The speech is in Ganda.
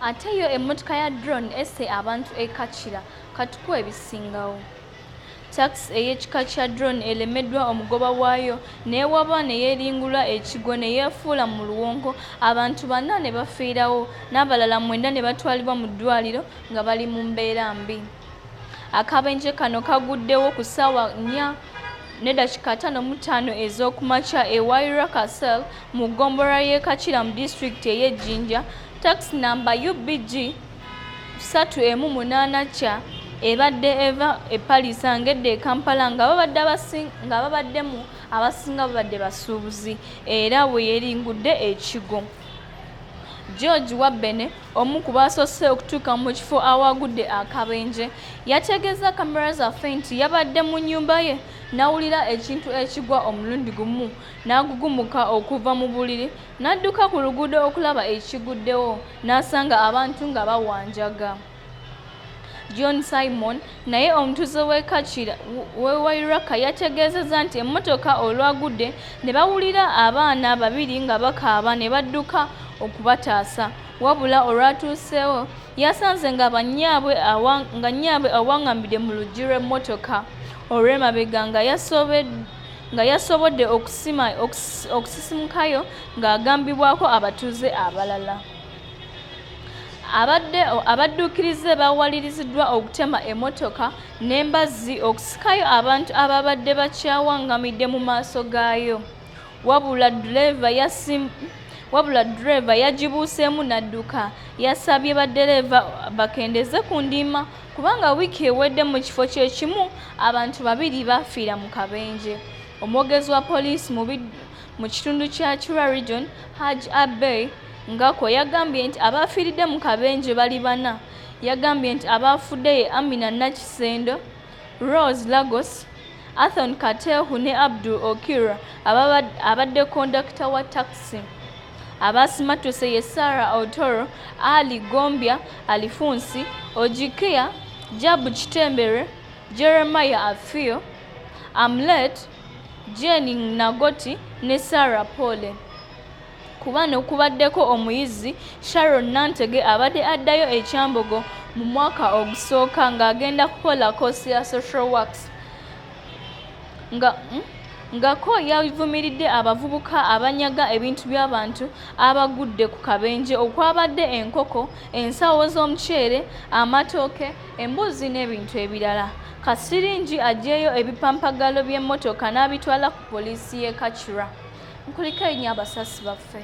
ate yo emmotoka ya drone esse abantu e Kachira katukuwa ebisingawo. Taxi ey'ekika kya drone elemeddwa omugoba waayo neewaba ne yeeringulwa ekigo ne yeefuula mu luwonko, abantu 4 ne bafiirawo n'abalala 9 ne batwalibwa mu ddwaliro nga bali mu mbeera mbi. Akabenje kano kaguddewo ku ssaawa 4:55 ez'okumakya e Wairua Castle mu ggombolola y'e Kachira mu disitulikiti ey'e Jinja. Taxi namba UBG 318 ebadde eva e Paris angedde e Kampala nga babaddemu abasinga babadde basuubuzi era bwe yeeringudde ekigo. George Wabene, omu ku baasoose okutuuka mu kifo awagudde akabenje, yategeeza kamera zaffe nti yabadde mu nnyumba ye n'awulira ekintu ekigwa omulundi gumu n'agugumuka okuva mu buliri n'adduka ku luguudo okulaba ekiguddewo n'asanga abantu nga bawanjaga. John Simon naye omutuuze w'e Kachira Wairaka yategeezezza nti emmotoka olwagudde ne bawulira abaana 2 nga bakaaba ne badduka okubataasa, wabula olwatuuseewo yasanze nga nnyaabwe awaŋŋambidde mu luggi lw'emmotoka olw'emabega nga yasobodde okusisimukayo ng'agambibwako abatuuze abalala. Abadduukirize bawaliriziddwa okutema emmotoka n'embazzi okusikayo abantu ababadde bakyawaŋŋamidde mu maaso gaayo, wabula ddereeva yagibuuseemu n'adduka. Yasabye baddereeva bakendeeze ku ndiima kubanga wiiki ewedde mu kifo kye kimu abantu 2 baafiira mu kabenje. Omwogezi wa poliisi mu kitundu kya Kira Region, Haji Abbey Ngako yagambye nti abaafiiridde mu kabenje bali 4. Yagambye nti abaafudde ye Amina Nakisendo, Rose Lagos, Athon Katehu ne Abdul Okira abadde kondakita wa taxi. Abasimatuse ye Sarah Otoro, Ali Gombya, Alifunsi, Ojikia, Jabu Kitembere, Jeremiah Afio, Amlet, Jenny Nagoti ne Sarah Pole. Ku bano kubaddeko omuyizi Sharon Nantege abadde addayo e Kyambogo mu mwaka ogusooka ng'agenda kukola koosi ya social works. Ngako yavumiridde abavubuka abanyaga ebintu by'abantu abagudde ku kabenje okwabadde enkoko, ensawo z'omuceere, amatooke, embuzi n'ebintu ebirala. Kasiringi aggyeyo ebipampagalo by'emmotoka n'abitwala ku poliisi y'e Kachira. Nkuliko ennyo abasasi baffe.